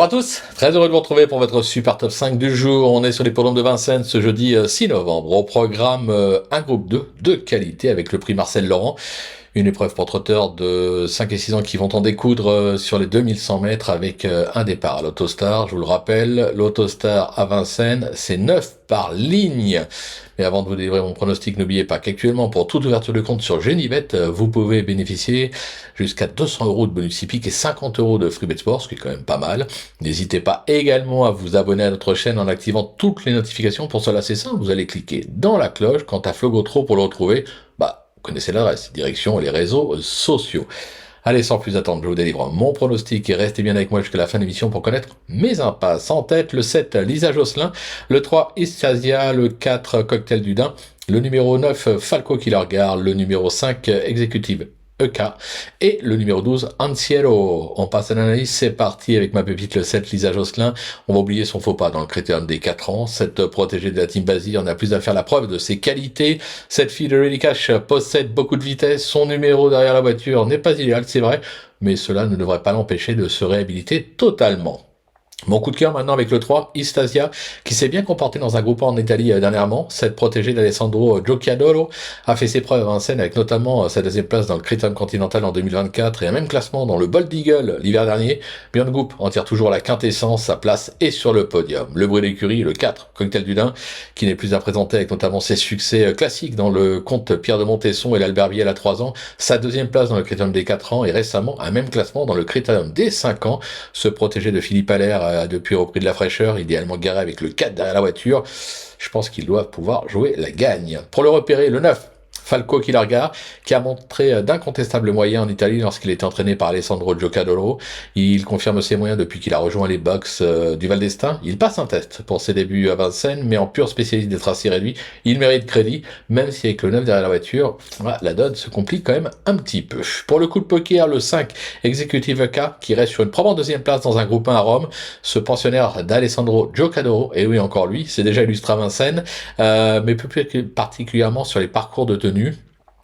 Bonjour à tous, très heureux de vous retrouver pour votre super top 5 du jour. On est sur les podiums de Vincennes ce jeudi 6 novembre. Au programme, un groupe 2 de qualité avec le prix Marcel Laurent. Une épreuve pour trotteurs de 5 et 6 ans qui vont en découdre sur les 2100 mètres avec un départ à l'Autostar. Je vous le rappelle, l'Autostar à Vincennes, c'est 9 par ligne. Mais avant de vous délivrer mon pronostic, n'oubliez pas qu'actuellement, pour toute ouverture de compte sur Genibet, vous pouvez bénéficier jusqu'à 200 € de bonus hippique et 50 € de free bet sport, ce qui est quand même pas mal. N'hésitez pas également à vous abonner à notre chaîne en activant toutes les notifications. Pour cela, c'est simple, vous allez cliquer dans la cloche. Quant à Flogotro pour le retrouver, vous connaissez l'adresse, direction les réseaux sociaux. Allez, sans plus attendre, je vous délivre mon pronostic et restez bien avec moi jusqu'à la fin de l'émission pour connaître mes impasses. En tête, le 7, Lisa Josselin, le 3, Istasia, le 4, Cocktail du Dain, le numéro 9, Falco qui la regarde, le numéro 5, Exécutive EK, et le numéro 12, Anciero. On passe à l'analyse, c'est parti avec ma pépite le 7, Lisa Josselin. On va oublier son faux pas dans le critérium des 4 ans. Cette protégée de la team Basile, on a plus à faire la preuve de ses qualités. Cette fille de Ready Cash possède beaucoup de vitesse. Son numéro derrière la voiture n'est pas idéal, c'est vrai, mais cela ne devrait pas l'empêcher de se réhabiliter totalement. Mon coup de cœur maintenant avec le 3, Istasia, qui s'est bien comporté dans un groupe en Italie dernièrement. Cette protégée d'Alessandro Giochiadoro a fait ses preuves à Vincennes avec notamment sa deuxième place dans le Critérium Continental en 2024 et un même classement dans le Bold Eagle l'hiver dernier. Björn Goop en tire toujours la quintessence, sa place est sur le podium. Le bruit d'écurie, le 4, Cocktail du Dain, qui n'est plus à présenter avec notamment ses succès classiques dans le comte Pierre de Montesson et l'Albert Biel à 3 ans. Sa deuxième place dans le Critérium des 4 ans et récemment un même classement dans le Critérium des 5 ans. Ce protégé de Philippe Allaire a depuis repris de la fraîcheur, idéalement garé avec le 4 derrière la voiture. Je pense qu'il doit pouvoir jouer la gagne. Pour le repérer, le 9, Falco qui la regarde, qui a montré d'incontestables moyens en Italie lorsqu'il était entraîné par Alessandro Giochiadoro. Il confirme ses moyens depuis qu'il a rejoint les box du Val d'Estaing. Il passe un test pour ses débuts à Vincennes, mais en pur spécialiste des tracés réduits, il mérite crédit, même si avec le 9 derrière la voiture, la donne se complique quand même un petit peu. Pour le coup de poker, le 5, Executive EK, qui reste sur une probante deuxième place dans un groupe 1 à Rome. Ce pensionnaire d'Alessandro Giochiadoro, et oui encore lui, c'est déjà illustré à Vincennes, mais plus particulièrement sur les parcours de tenue.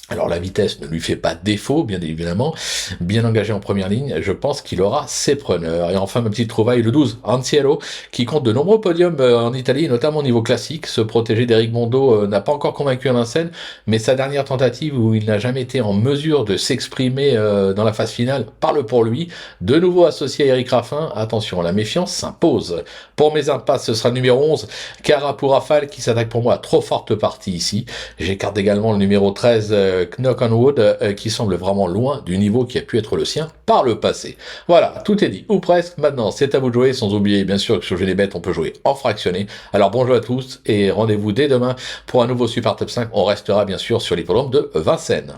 Alors la vitesse ne lui fait pas défaut, bien évidemment, bien engagé en première ligne, je pense qu'il aura ses preneurs. Et enfin ma petite trouvaille, le 12, Anciero, qui compte de nombreux podiums en Italie, notamment au niveau classique. Ce protégé d'Éric Mondo n'a pas encore convaincu à Vincennes, mais sa dernière tentative où il n'a jamais été en mesure de s'exprimer dans la phase finale parle pour lui. De nouveau associé à Eric Raffin, attention, la méfiance s'impose. Pour mes impasses, ce sera le numéro 11, Cara pour Rafale, qui s'attaque pour moi à trop forte partie ici. J'écarte également le numéro 13, Knock on Wood, qui semble vraiment loin du niveau qui a pu être le sien par le passé. Voilà, tout est dit, ou presque. Maintenant, c'est à vous de jouer, sans oublier bien sûr que sur Genibet, on peut jouer en fractionné. Alors bonjour à tous, et rendez-vous dès demain pour un nouveau Super Top 5. On restera bien sûr sur l'hippodrome de Vincennes.